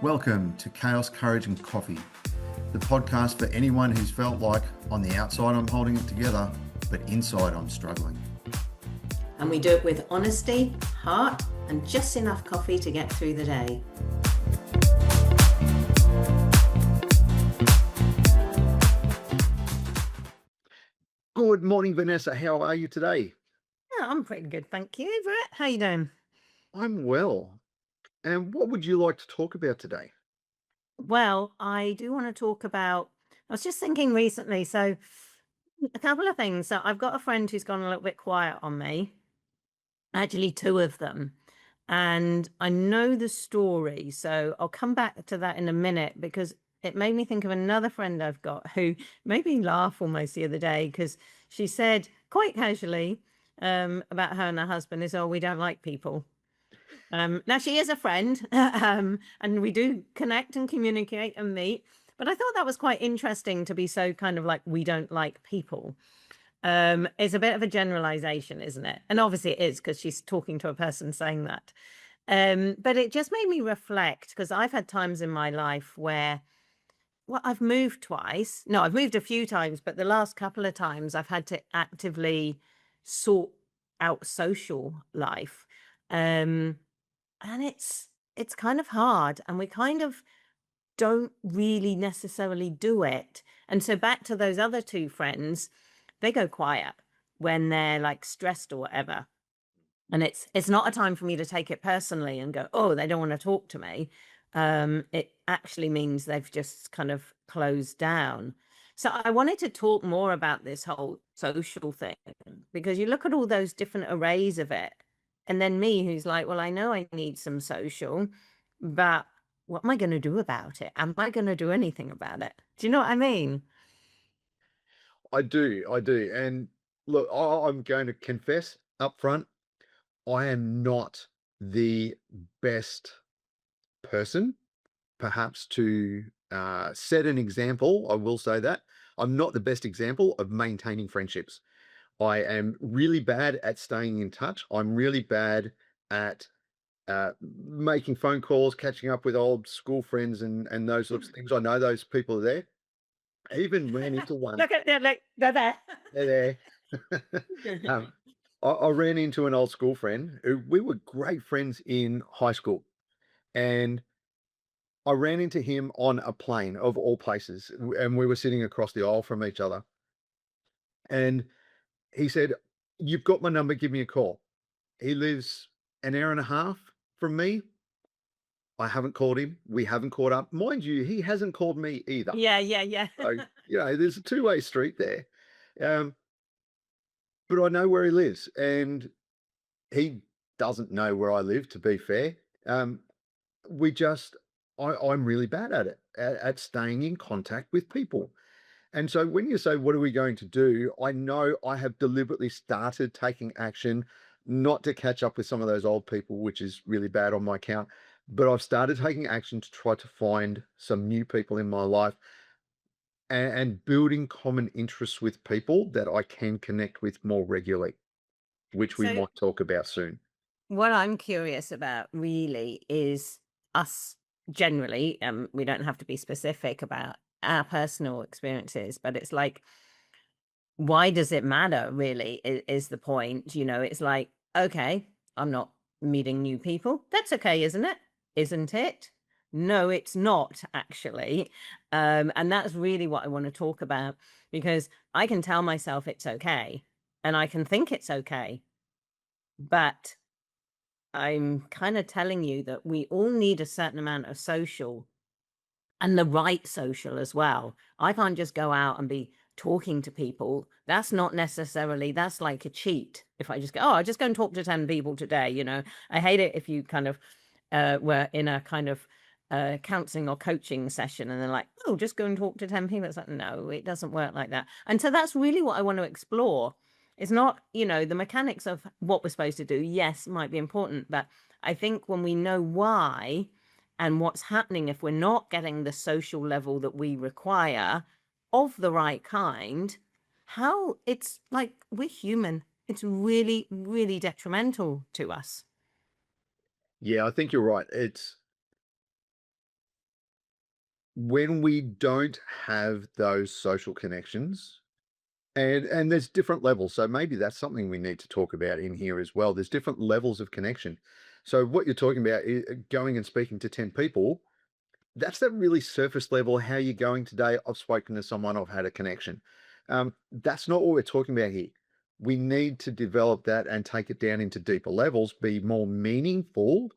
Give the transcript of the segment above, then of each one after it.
Welcome to Chaos, Courage and Coffee, the podcast for anyone who's felt like on the outside I'm holding it together, but inside I'm struggling. And we do it with honesty, heart, and just enough coffee to get through the day. Good morning, Vanessa. How are you today? Yeah, I'm pretty good, thank you. Brett, how you doing? I'm well. And what would you like to talk about today? Well, I do want to talk about, I was just thinking recently, so a couple of things. So I've got a friend who's gone a little bit quiet on me, actually two of them. And I know the story, so I'll come back to that in a minute because it made me think of another friend I've got who made me laugh almost the other day because she said quite casually about her and her husband is, oh, we don't like people. Now she is a friend, and we do connect and communicate and meet, but I thought that was quite interesting to be so kind of like, we don't like people. It's a bit of a generalization, isn't it? And obviously it is because she's talking to a person saying that. But it just made me reflect because I've had times in my life where, well, I've moved twice. No, I've moved a few times, but the last couple of times I've had to actively sort out social life. Um, and it's kind of hard, and we kind of don't really necessarily do it. And so back to those other two friends, they go quiet when they're like stressed or whatever. And it's not a time for me to take it personally and go, oh, they don't want to talk to me. It actually means they've just kind of closed down. So I wanted to talk more about this whole social thing because you look at all those different arrays of it. And then me, who's like, well, I know I need some social, but what am I going to do about it? Am I going to do anything about it? Do you know what I mean? I do. And look, I'm going to confess up front, I am not the best person, perhaps to set an example. I will say that. I'm not the best example of maintaining friendships. I am really bad at staying in touch. I'm really bad at making phone calls, catching up with old school friends and those sorts of things. I know those people are there. I even ran into one. Look at them, like they're there. They're there. I ran into an old school friend who we were great friends in high school. And I ran into him on a plane of all places, and we were sitting across the aisle from each other. And he said, "You've got my number, give me a call." He lives an hour and a half from me. I haven't called him. We haven't caught up. Mind you, he hasn't called me either. Yeah, yeah, yeah. So, there's a two-way street there. Um, but I know where he lives, and he doesn't know where I live, to be fair. Um, we just I'm really bad at it, at staying in contact with people. And so when you say, what are we going to do? I know I have deliberately started taking action, not to catch up with some of those old people, which is really bad on my account, but I've started taking action to try to find some new people in my life and building common interests with people that I can connect with more regularly, which we So might talk about soon. what I'm curious about really is us generally, we don't have to be specific about our personal experiences, but it's like, why does it matter really is the point. It's like, okay, I'm not meeting new people. That's okay, isn't it? Isn't it? No, it's not actually. And that's really what I want to talk about because I can tell myself it's okay and I can think it's okay, but I'm kind of telling you that we all need a certain amount of social and the right social as well. I can't just go out and be talking to people. That's not necessarily, that's like a cheat. If I just go, oh, I'll just go and talk to 10 people today, I hate it if you kind of were in a kind of counseling or coaching session and they're like, oh, just go and talk to 10 people. It's like, no, it doesn't work like that. And so that's really what I want to explore. It's not, the mechanics of what we're supposed to do, yes, might be important, but I think when we know why and what's happening if we're not getting the social level that we require of the right kind, how it's like we're human. It's really, really detrimental to us. Yeah, I think you're right. when we don't have those social connections, and there's different levels, so maybe that's something we need to talk about in here as well. There's different levels of connection. So what you're talking about is going and speaking to 10 people. That's that really surface level. How you going today? I've spoken to someone. I've had a connection. That's not what we're talking about here. We need to develop that and take it down into deeper levels. Be more meaningful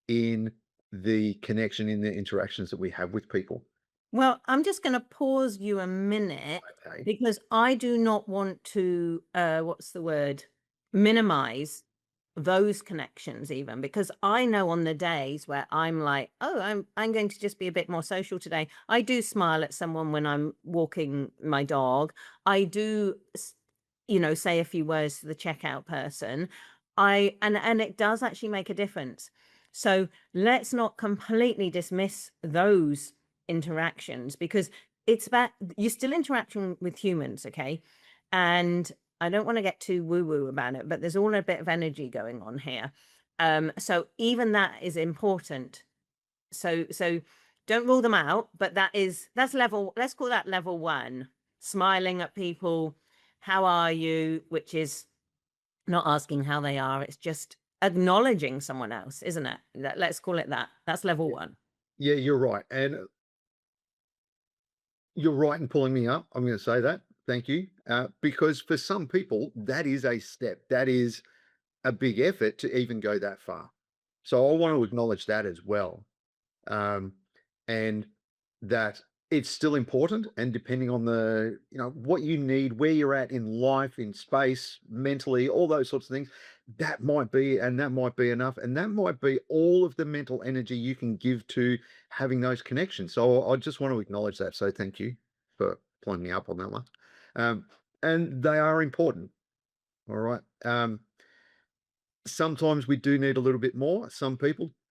in the connection, in the interactions that we have with people. Well, I'm just going to pause you a minute Okay. because I do not want to, what's the word, minimize those connections even because I know on the days where I'm like, oh, I'm going to just be a bit more social today. I do smile at someone when I'm walking my dog. I do, say a few words to the checkout person. And it does actually make a difference. So let's not completely dismiss those interactions because it's about you're still interacting with humans, okay? And I don't want to get too woo-woo about it, but there's all a bit of energy going on here. So even that is important. So don't rule them out, but that's level, let's call that level one. Smiling at people, how are you? Which is not asking how they are, it's just acknowledging someone else, isn't it? Let's call it that. That's level one. Yeah, you're right. And you're right in pulling me up. I'm going to say that. Thank you. Because for some people, that is a step. That is a big effort to even go that far. So I want to acknowledge that as well. um, and that it's still important. And depending on the, what you need, where you're at in life, in space, mentally, all those sorts of things, that might be enough, and that might be all of the mental energy you can give to having those connections. So I just want to acknowledge that. So thank you for pulling me up on that one. Um, and they are important. All right. Sometimes we do need a little bit more.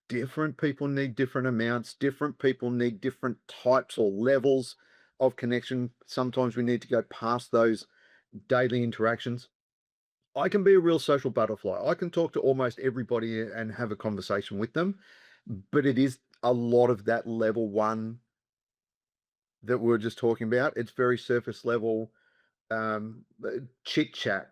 Different people need different amounts. Different people need different types or levels of connection. Sometimes we need to go past those daily interactions. I can be a real social butterfly. I can talk to almost everybody and have a conversation with them, but it is a lot of that level one that we are just talking about. It's very surface level, chit chat.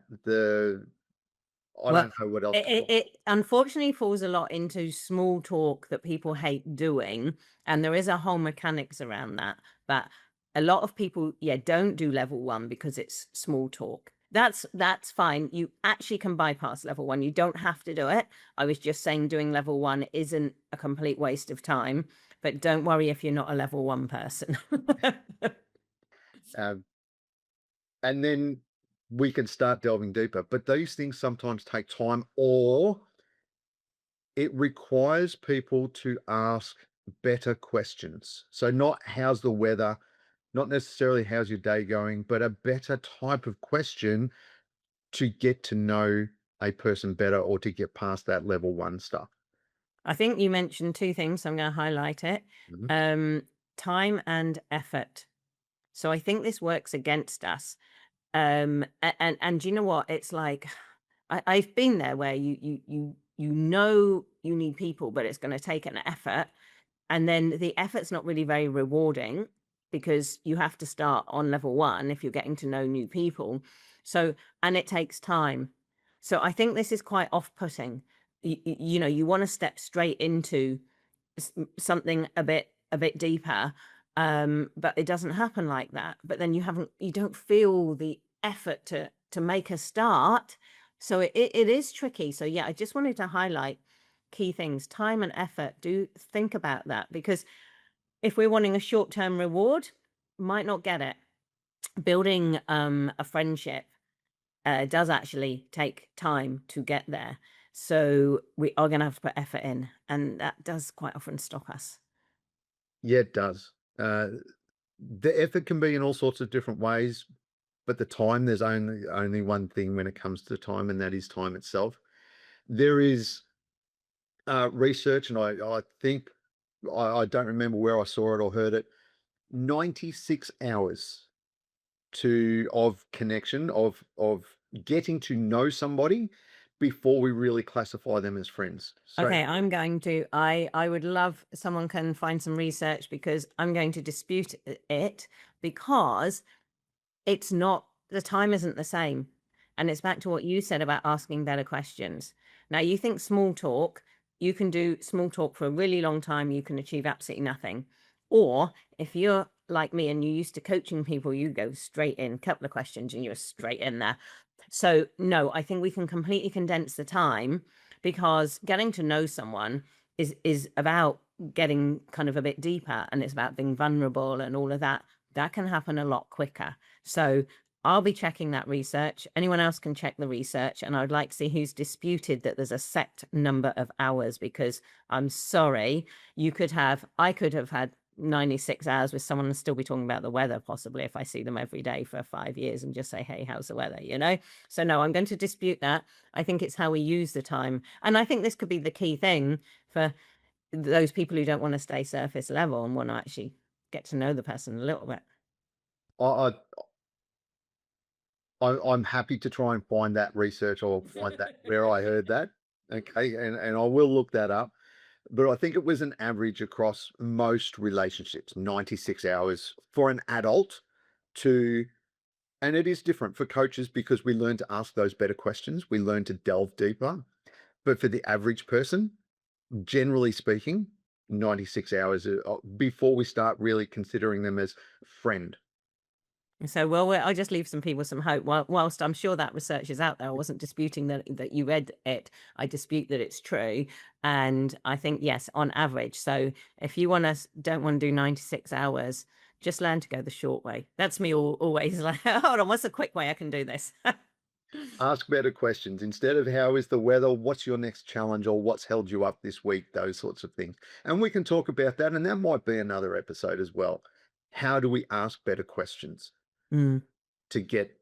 I Well, don't know what else it to it call. it unfortunately falls a lot into small talk that people hate doing, and there is a whole mechanics around that, but a lot of people, yeah, don't do level 1 because it's small talk. That's fine. You actually can bypass level 1. You don't have to do it. I was just saying doing level 1 isn't a complete waste of time, but don't worry if you're not a level 1 person. Um, and then we can start delving deeper. But these things sometimes take time, or it requires people to ask better questions. So, not how's the weather, not necessarily how's your day going, but a better type of question to get to know a person better or to get past that level one stuff. I think you mentioned 2 things, so I'm gonna highlight it. Mhm. Um, Time and effort. So I think this works against us. And you know what? It's like I've been there where you need people, but it's going to take an effort, and then the effort's not really very rewarding because you have to start on level one if you're getting to know new people. So and it takes time. So I think this is quite off-putting. You want to step straight into something a bit deeper, but it doesn't happen like that. But then you don't feel the effort to make a start, so it is tricky. So yeah, I just wanted to highlight key things: time and effort. Do think about that, because if we're wanting a short-term reward, might not get it. Building a friendship does actually take time to get there, so we are going to have to put effort in, and that does quite often stop us. Yeah, it does. The effort can be in all sorts of different ways, but the time, there's only one thing when it comes to time, and that is time itself. There is research, and I think I don't remember where I saw it or heard it. 96 hours to of connection, of getting to know somebody before we really classify them as friends. So Okay, I would love someone can find some research because I'm going to dispute it because it's not the time isn't the same. And it's back to what you said about asking better questions. Now, you think small talk, you can do small talk for a really long time, you can achieve absolutely nothing. Or if you're like me and you're used to coaching people, you go straight in, couple of questions, and you're straight in there. So, no, I think we can completely condense the time because getting to know someone is about getting kind of a bit deeper and it's about being vulnerable and all of that. That can happen a lot quicker. So I'll be checking that research. Anyone else can check the research. And I'd like to see who's disputed that there's a set number of hours because I'm sorry, I could have had 96 hours with someone and still be talking about the weather, possibly if I see them every day for 5 years and just say, hey, how's the weather? So, no, I'm going to dispute that. I think it's how we use the time. And I think this could be the key thing for those people who don't want to stay surface level and want to actually get to know the person a little bit. I, I I'm happy to try and find that research or find that where I heard that. Okay, and I will look that up. But I think it was an average across most relationships, 96 hours for an adult to, and it is different for coaches because we learn to ask those better questions. We learn to delve deeper. But for the average person, generally speaking, 96 hours before we start really considering them as friend. So, well, I'll just leave some people some hope. Whilst I'm sure that research is out there, I wasn't disputing that you read it. I dispute that it's true, and I think yes, on average. So, if you don't want to do 96 hours, just learn to go the short way. That's me always like, hold on, what's a quick way I can do this? Ask better questions instead of how is the weather, what's your next challenge, or what's held you up this week, those sorts of things. And we can talk about that. And that might be another episode as well. How do we ask better questions Mm. to get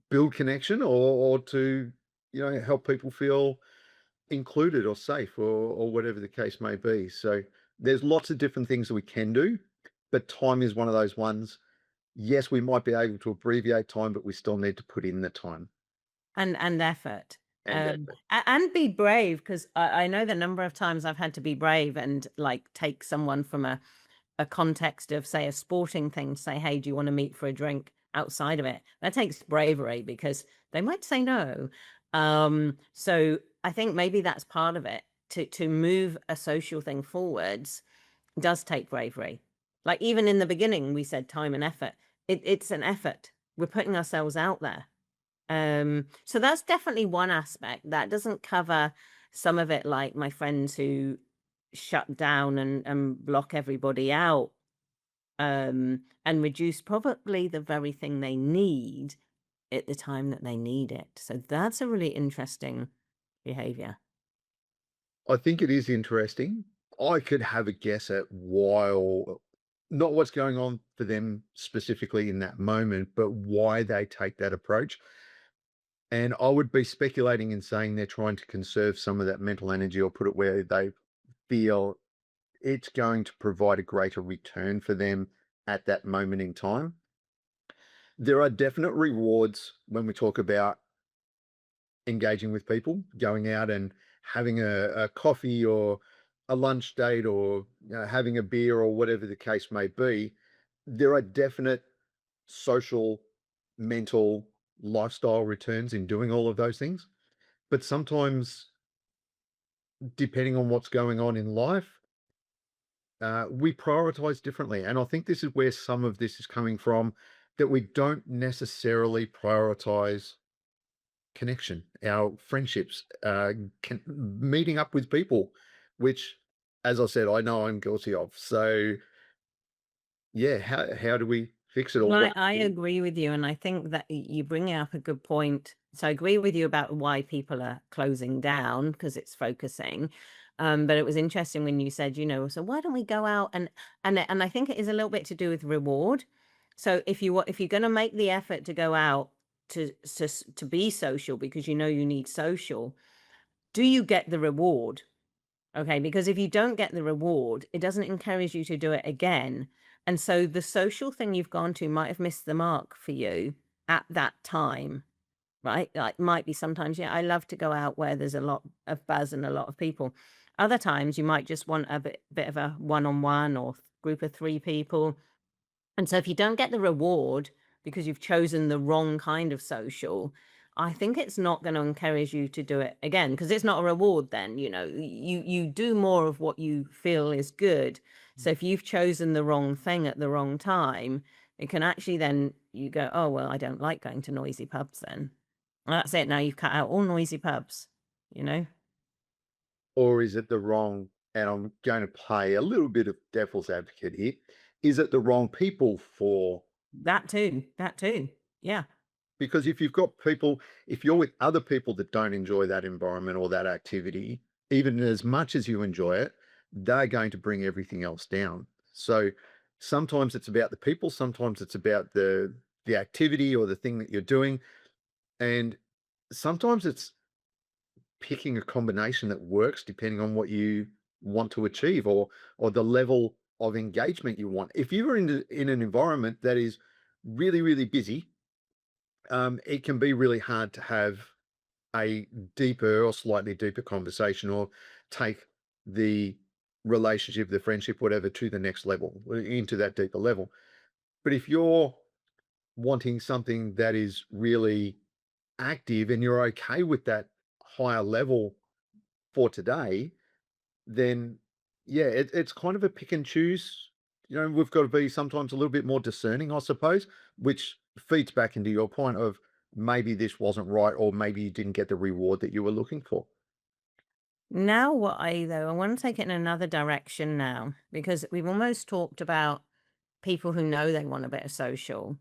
build connection or to, help people feel included or safe or whatever the case may be. So there's lots of different things that we can do, but time is one of those ones. Yes, we might be able to abbreviate time, but we still need to put in the time And effort. and effort. And be brave because I know the number of times I've had to be brave and like take someone from a context of, say, a sporting thing, say, hey, do you want to meet for a drink outside of it? That takes bravery because they might say no. So I think maybe that's part of it. To move a social thing forwards does take bravery. Like even in the beginning, we said time and effort. It's an effort. We're putting ourselves out there. So that's definitely one aspect that doesn't cover some of it, like my friends who shut down and block everybody out, and reduce probably the very thing they need at the time that they need it. So that's a really interesting behavior. I think it is interesting. I could have a guess at why or not what's going on for them specifically in that moment, but why they take that approach. And I would be speculating in saying they're trying to conserve some of that mental energy or put it where they feel it's going to provide a greater return for them at that moment in time. There are definite rewards when we talk about engaging with people, going out and having a coffee or a lunch date or having a beer or whatever the case may be. There are definite social, mental, lifestyle returns in doing all of those things. But sometimes, depending on what's going on in life, we prioritize differently. And I think this is where some of this is coming from that we don't necessarily prioritize connection, our friendships, meeting up with people, which, as I said, I know I'm guilty of. So, yeah, how do we fix it or Well, what? I agree with you, and I think that you bring up a good point. So I agree with you about why people are closing down because it's focusing. But it was interesting when you said, so why don't we go out and I think it is a little bit to do with reward. So if you're going to make the effort to go out to be social because you need social, do you get the reward? Okay, because if you don't get the reward, it doesn't encourage you to do it again. And so the social thing you've gone to might have missed the mark for you at that time. right? Like, might be sometimes, yeah, I love to go out where there's a lot of buzz and a lot of people. Other times, you might just want a bit of a one-on-one or group of 3 people. And so if you don't get the reward because you've chosen the wrong kind of social, I think it's not gonna encourage you to do it again because it's not a reward then, you do more of what you feel is good. So if you've chosen the wrong thing at the wrong time, it can actually then you go, "Oh, well, I don't like going to noisy pubs then." Well, that's it, now you've cut out all noisy pubs, you know? Or is it the wrong, and I'm going to play a little bit of devil's advocate here, is it the wrong people for, That too. Yeah. because if you've got people, if you're with other people that don't enjoy that environment or that activity, even as much as you enjoy it, they're going to bring everything else down. So sometimes it's about the people, sometimes it's about the activity or the thing that you're doing, and sometimes it's picking a combination that works depending on what you want to achieve, or the level of engagement you want. If you're in an environment that is really, really busy, it can be really hard to have a deeper or slightly deeper conversation, or take the relationship, the friendship, whatever, to the next level, into that deeper level. But if you're wanting something that is really active and you're okay with that higher level for today, then yeah, it's kind of a pick and choose. We've got to be sometimes a little bit more discerning, I suppose, which feeds back into your point of maybe this wasn't right, or maybe you didn't get the reward that you were looking for. Now what I wanna take it in another direction now, because we've almost talked about people who know they want a bit of social.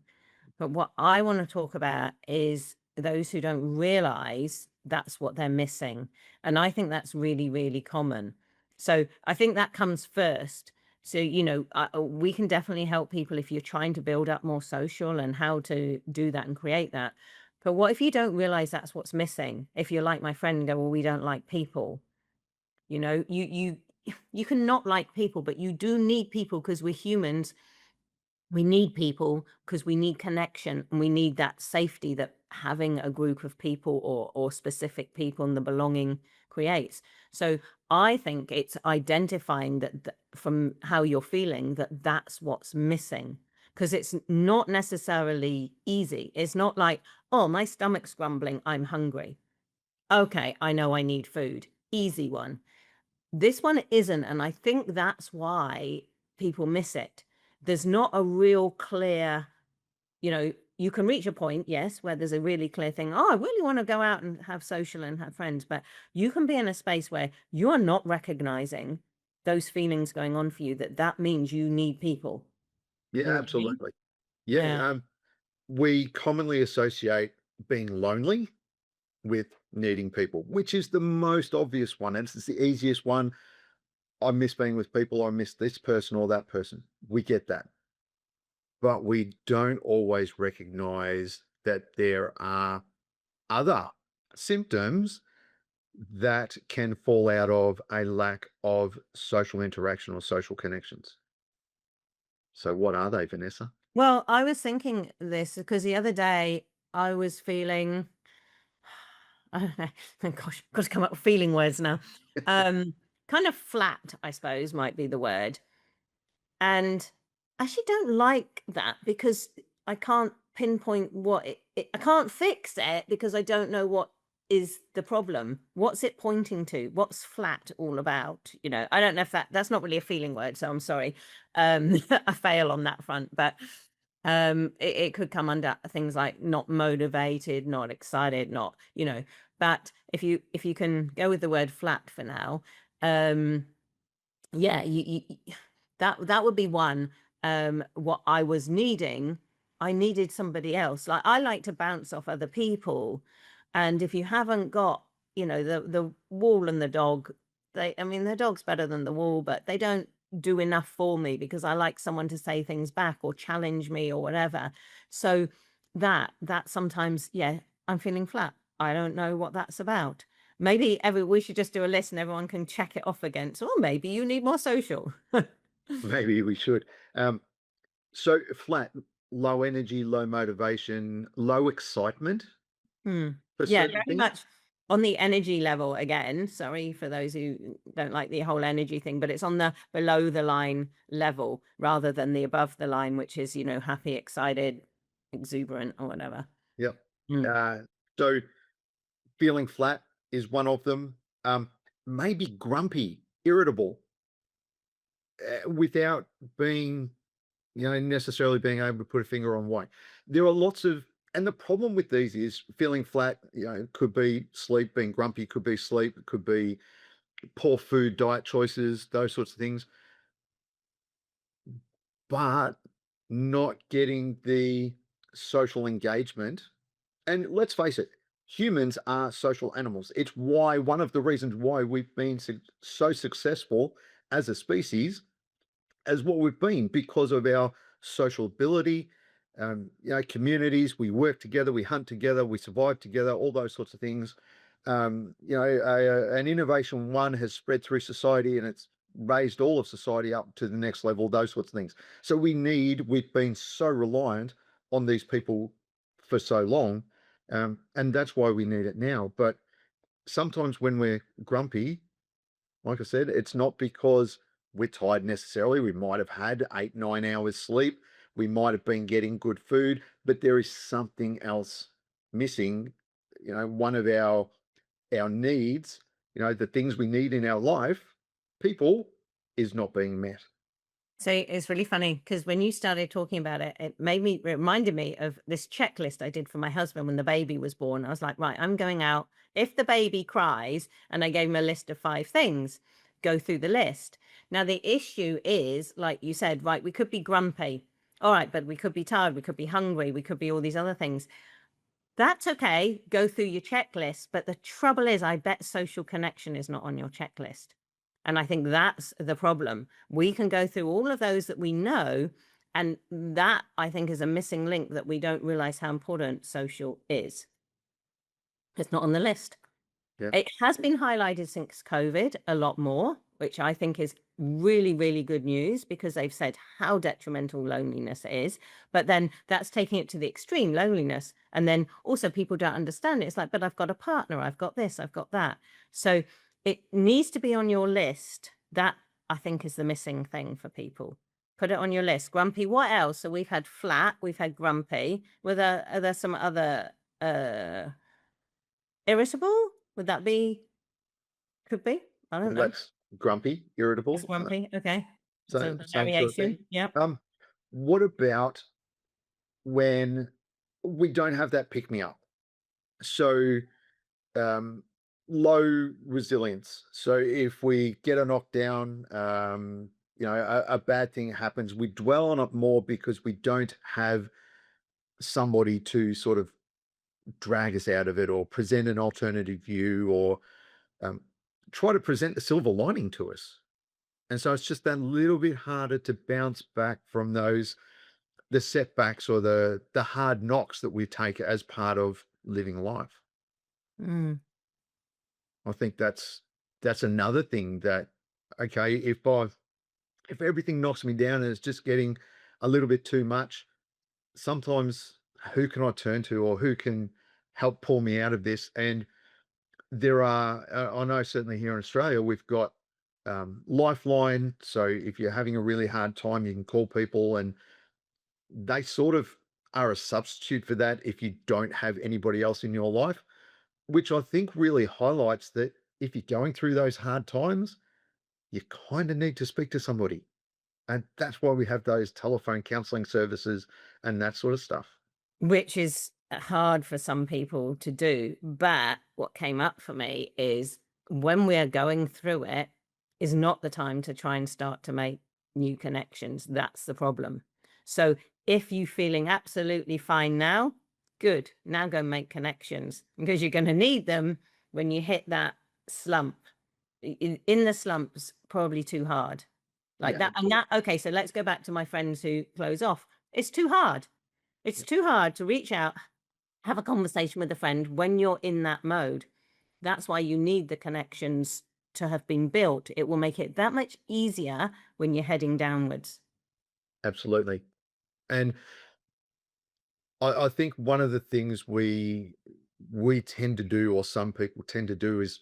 But what I want to talk about is those who don't realize that's what they're missing. And I think that's really, really common. So I think that comes first. So, we can definitely help people if you're trying to build up more social and how to do that and create that. But what if you don't realize that's what's missing? If you're like my friend and go, well, we don't like people, you can not like people, but you do need people because we're humans. We need people because we need connection and we need that safety that having a group of people or specific people and the belonging creates. So I think it's identifying that from how you're feeling that that's what's missing, because it's not necessarily easy. It's not like, oh, my stomach's grumbling, I'm hungry. Okay, I know I need food. Easy one. This one isn't, and I think that's why people miss it. There's not a real clear, you can reach a point, yes, where there's a really clear thing. Oh, I really want to go out and have social and have friends, but you can be in a space where you are not recognizing those feelings going on for you, that means you need people. Yeah, You know what I mean? absolutely. Yeah, Yeah. we commonly associate being lonely with needing people, which is the most obvious one, and it's the easiest one. I miss being with people. I miss this person or that person. We get that. But we don't always recognize that there are other symptoms that can fall out of a lack of social interaction or social connections. So, what are they, Vanessa? Well, I was thinking this because the other day I was feeling, I don't know, gosh, got to come up with feeling words now. Um, Kind of flat, I suppose, might be the word. And I actually don't like that because I can't pinpoint what I can't fix it because I don't know what is the problem. What's it pointing to? What's flat all about? I don't know if that's not really a feeling word, so I'm sorry. I fail on that front, but it could come under things like not motivated, not excited, not, but if you can go with the word flat for now, um yeah, that would be one. What I was needing, I needed somebody else. Like, I like to bounce off other people, and if you haven't got, the wall and the dog, I mean, the dog's better than the wall, but they don't do enough for me because I like someone to say things back or challenge me or whatever. So that sometimes, yeah, I'm feeling flat. I don't know what that's about. Maybe we should just do a list and everyone can check it off against, or maybe you need more social. Maybe we should. So, flat, low energy, low motivation, low excitement. Hmm. for Yeah, certain very things. much on the energy level again. Sorry for those who don't like the whole energy thing, but it's on the below the line level rather than the above the line, which is, happy, excited, exuberant, or whatever. Yep. Mm. Uh, so feeling flat is one of them. Maybe grumpy, irritable, without being, necessarily being able to put a finger on why. There are lots of, and the problem with these is feeling flat. Could be sleep. Being grumpy could be sleep. It could be poor food, diet choices, those sorts of things. But not getting the social engagement. And let's face it, humans are social animals. It's why one of the reasons why we've been so successful as a species as what we've been because of our social ability, communities. We work together, we hunt together, we survive together, all those sorts of things. An innovation one has spread through society and it's raised all of society up to the next level, those sorts of things. So we've been so reliant on these people for so long. And that's why we need it now. But sometimes when we're grumpy, like I said, it's not because we're tired necessarily. We might have had 8, 9 hours sleep. We might have been getting good food, but there is something else missing. One of our needs, the things we need in our life, people, is not being met. So it's really funny because when you started talking about it, it reminded me of this checklist I did for my husband when the baby was born. I was like, right, I'm going out. If the baby cries, and I gave him a list of 5 things, go through the list. Now, the issue is, like you said, right, we could be grumpy. All right, but we could be tired. We could be hungry. We could be all these other things. That's okay. Go through your checklist. But the trouble is, I bet social connection is not on your checklist. And I think that's the problem. We can go through all of those that we know. And that, I think, is a missing link that we don't realize how important social is. It's not on the list. Yeah, It has been highlighted since COVID a lot more, which I think is really, really good news because they've said how detrimental loneliness is. But then that's taking it to the extreme loneliness. And then also people don't understand it. It's like, but I've got a partner, I've got this, I've got that. So it needs to be on your list. That I think is the missing thing for people. Put it on your list. Grumpy, what else? So we've had flat, we've had grumpy. Are there some other irritable? Would that be could be. I don't well, know. that's grumpy, It's irritable, grumpy. Okay. so So same sort of thing. variation. Yep. What about when we don't have that pick me up? So um, low resilience. So if we get a knockdown, a bad thing happens, we dwell on it more because we don't have somebody to sort of drag us out of it or present an alternative view or um, try to present the silver lining to us. And so it's just that little bit harder to bounce back from the setbacks or the hard knocks that we take as part of living life. Mm. I think that's another thing that, okay, if everything knocks me down and it's just getting a little bit too much, sometimes who can I turn to or who can help pull me out of this? And there are, I know certainly here in Australia, we've got Lifeline. So if you're having a really hard time, you can call people and they sort of are a substitute for that if you don't have anybody else in your life, which I think really highlights that if you're going through those hard times, you kind of need to speak to somebody. And that's why we have those telephone counseling services and that sort of stuff. Which is hard for some people to do. But what came up for me is when we're going through it is not the time to try and start to make new connections. That's the problem. So if you feeling absolutely fine now, good. Now go make connections because you're going to need them when you hit that slump. In the slumps, probably too hard. Like Yeah, that. And that, okay, so let's go back to my friends who close off. It's too hard. It's too hard to reach out, have a conversation with a friend when you're in that mode. That's why you need the connections to have been built. It will make it that much easier when you're heading downwards. absolutely. And I think one of the things we tend to do, or some people tend to do, is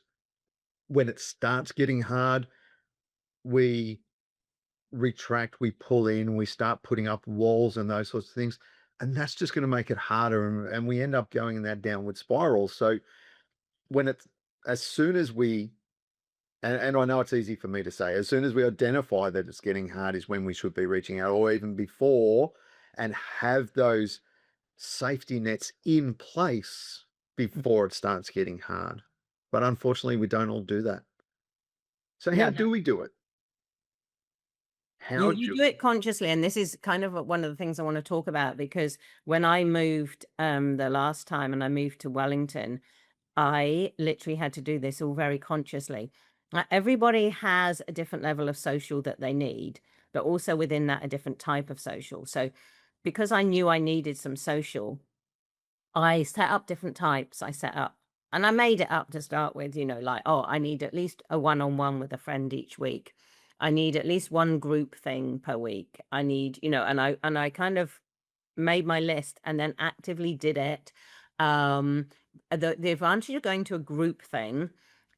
when it starts getting hard, we retract, we pull in, we start putting up walls and those sorts of things. And that's just going to make it harder. And we end up going in that downward spiral. So when it's, as soon as we, and I know it's easy for me to say, as soon as we identify that it's getting hard is when we should be reaching out, or even before, and have those safety nets in place before it starts getting hard. But unfortunately, we don't all do that. So Yeah, how no. do we do it? You How you do do it consciously, and this is kind of one of the things I want to talk about because when I moved the last time and I moved to Wellington, I literally had to do this all very consciously. Everybody has a different level of social that they need, but also within that, a different type of social. So, because I knew I needed some social, I set up different types. I set up, and I made it up to start with, like, oh, I need at least a one on one with a friend each week. I need at least one group thing per week. I need, and I kind of made my list and then actively did it. The advantage of going to a group thing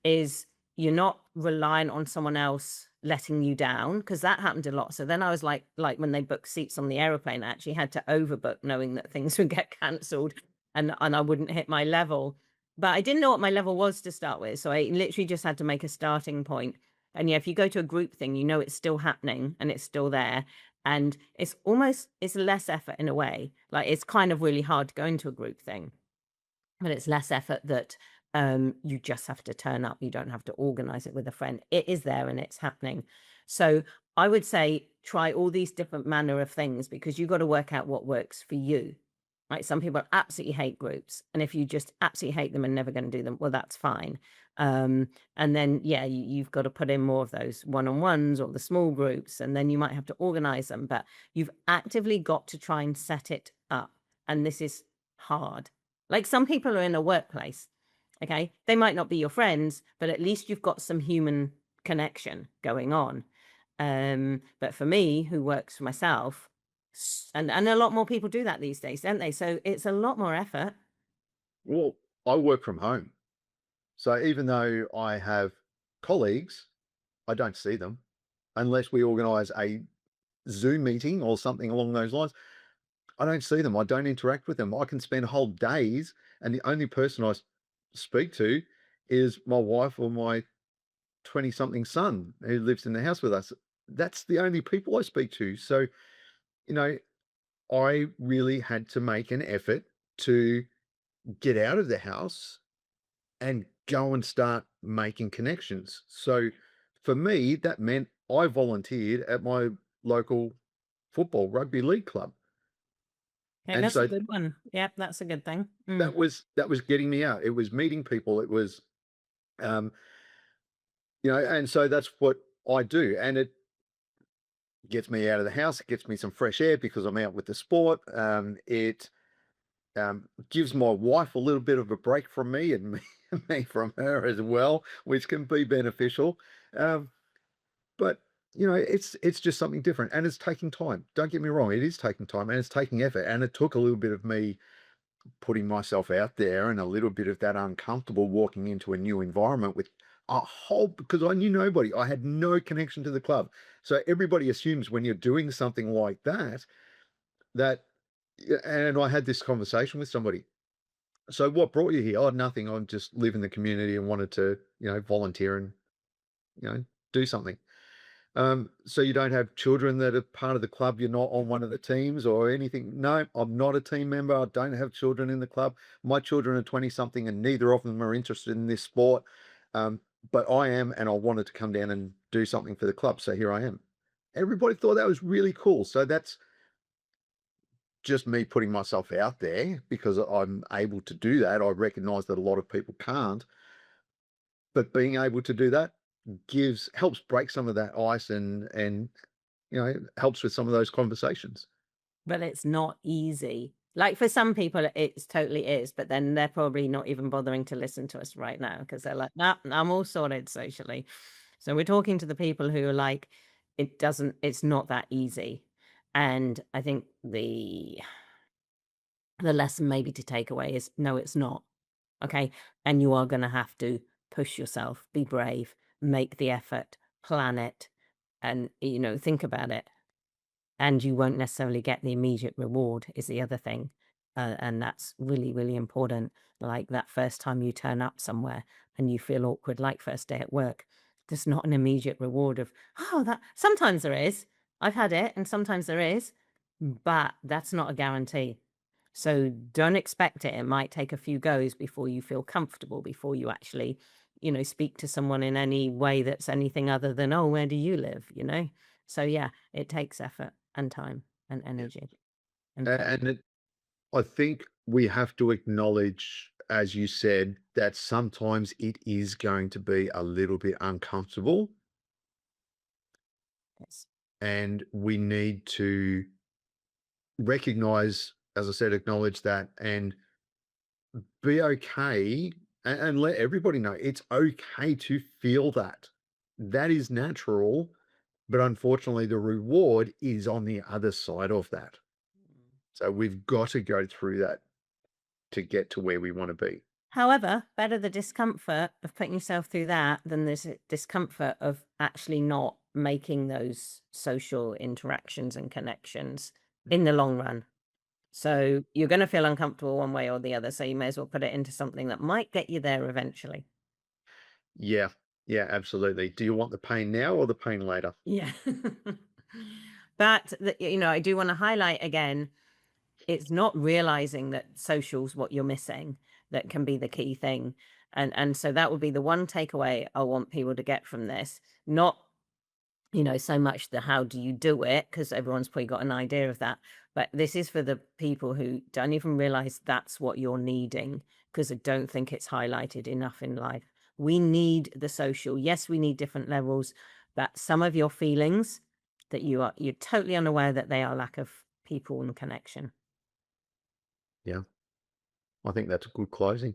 is you're not reliant on someone else letting you down because that happened a lot. So then I was like when they booked seats on the aeroplane, I actually had to overbook knowing that things would get cancelled and I wouldn't hit my level. But I didn't know what my level was to start with. So I literally just had to make a starting point. And yeah, if you go to a group thing, you know it's still happening and it's still there. And it's less effort in a way. Like, it's kind of really hard to go into a group thing, but it's less effort that, you just have to turn up. You don't have to organize it with a friend. It is there and it's happening. So, I would say try all these different manner of things because you gotta work out what works for you. Right? Some people absolutely hate groups, and if you just absolutely hate them and never gonna do them, well, that's fine. And then, yeah, you've got to put in more of those one-on-ones or the small groups, and then you might have to organize them, but you've actively got to try and set it up, and this is hard. Like, some people are in a workplace, okay? They might not be your friends, but at least you've got some human connection going on. But for me, who works for myself, and a lot more people do that these days, don't they? So it's a lot more effort. well, I work from home. So even though I have colleagues, I don't see them unless we organize a Zoom meeting or something along those lines. I don't see them. I don't interact with them. I can spend whole days, and the only person speak to is my wife or my 20 something son who lives in the house with us. That's the only people I speak to. So, you know, I really had to make an effort to get out of the house and go and start making connections. So for me, that meant I volunteered at my local football rugby league club. Okay, And that's a so good one. Yep, that's a good thing. Mm. that was getting me out. It was meeting people. It was um, and so that's what I do. And it gets me out of the house, it gets me some fresh air because I'm out with the sport. It gives my wife a little bit of a break from me and me, me from her as well, which can be beneficial. Um, But, it's just something different, and it's taking time. Don't get me wrong, it is taking time, and it's taking effort, and it took a little bit of me putting myself out there and a little bit of that uncomfortable walking into a new environment with a whole because I knew nobody. I had no connection to the club. So everybody assumes when you're doing something like that, that yeah, and I had this conversation with somebody. So what brought you here? Oh, nothing. I just live in the community and wanted to, volunteer and, you know, do something. So you don't have children that are part of the club, you're not on one of the teams or anything? No, I'm not a team member, I don't have children in the club. My children are 20 something and neither of them are interested in this sport. Um, but I am, and I wanted to come down and do something for the club, so here I am. Everybody thought that was really cool. So that's just me putting myself out there because I'm able to do that. I recognize that a lot of people can't, but being able to do that gives helps break some of that ice and helps with some of those conversations. But it's not easy. Like, for some people, it's totally is, but then they're probably not even bothering to listen to us right now because they're like, "Nah, I'm all sorted socially." So we're talking to the people who are like, it's not that easy. And I think the lesson maybe to take away is no, it's not. Okay. And you are going to have to push yourself, be brave, make the effort, plan it, and, think about it. And you won't necessarily get the immediate reward, is the other thing. And that's really, really important. Like that first time you turn up somewhere and you feel awkward, like first day at work, there's not an immediate reward of, oh, that sometimes there is. I've had it, and sometimes there is, but that's not a guarantee. So don't expect it. It might take a few goes before you feel comfortable, before you actually, speak to someone in any way that's anything other than, oh, where do you live? So yeah, it takes effort and time and Yeah. energy and And prayer. I think we have to acknowledge, as you said, that sometimes it is going to be a little bit uncomfortable, Yes. and we need to recognize, as I said, acknowledge that and be okay, and let everybody know it's okay to feel that. That is natural, but unfortunately, the reward is on the other side of that. So we've got to go through that to get to where we want to be. However, better the discomfort of putting yourself through that than this discomfort of actually not making those social interactions and connections in the long run. So you're going to feel uncomfortable one way or the other. So you may as well put it into something that might get you there eventually. Yeah, yeah, absolutely. Do you want the pain now or the pain later? Yeah. But, I do want to highlight again, it's not realizing that social's what you're missing that can be the key thing. And so that would be the one takeaway I want people to get from this. Not, so much the how do you do it, because everyone's probably got an idea of that. But this is for the people who don't even realize that's what you're needing, because I don't think it's highlighted enough in life. We need the social. Yes, we need different levels, but some of your feelings that you're totally unaware that they are lack of people and connection. Yeah, I think that's a good closing.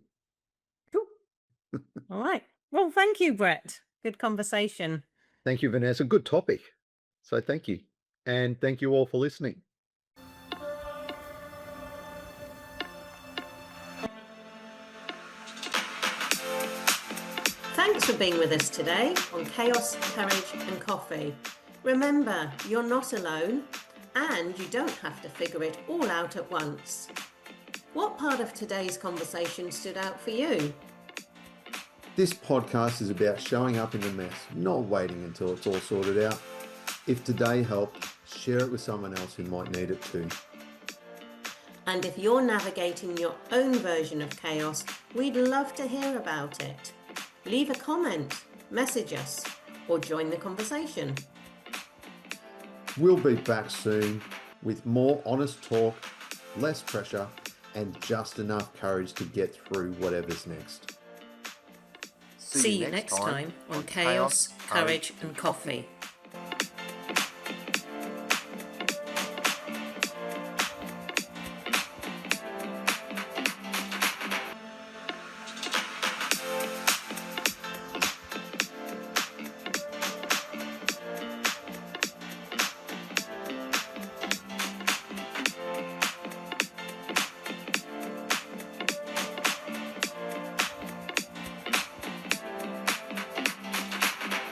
Cool. All right. Well, thank you, Brett. Good conversation. Thank you, Vanessa. Good topic. So thank you. And thank you all for listening. Thanks for being with us today on Chaos, Courage and Coffee. Remember, you're not alone and you don't have to figure it all out at once. What part of today's conversation stood out for you? This podcast is about showing up in the mess, not waiting until it's all sorted out. If today helped, share it with someone else who might need it too. And if you're navigating your own version of chaos, we'd love to hear about it. Leave a comment, message us, or join the conversation. We'll be back soon with more honest talk, less pressure, and just enough courage to get through whatever's next. See you next time on Chaos, Courage and Coffee.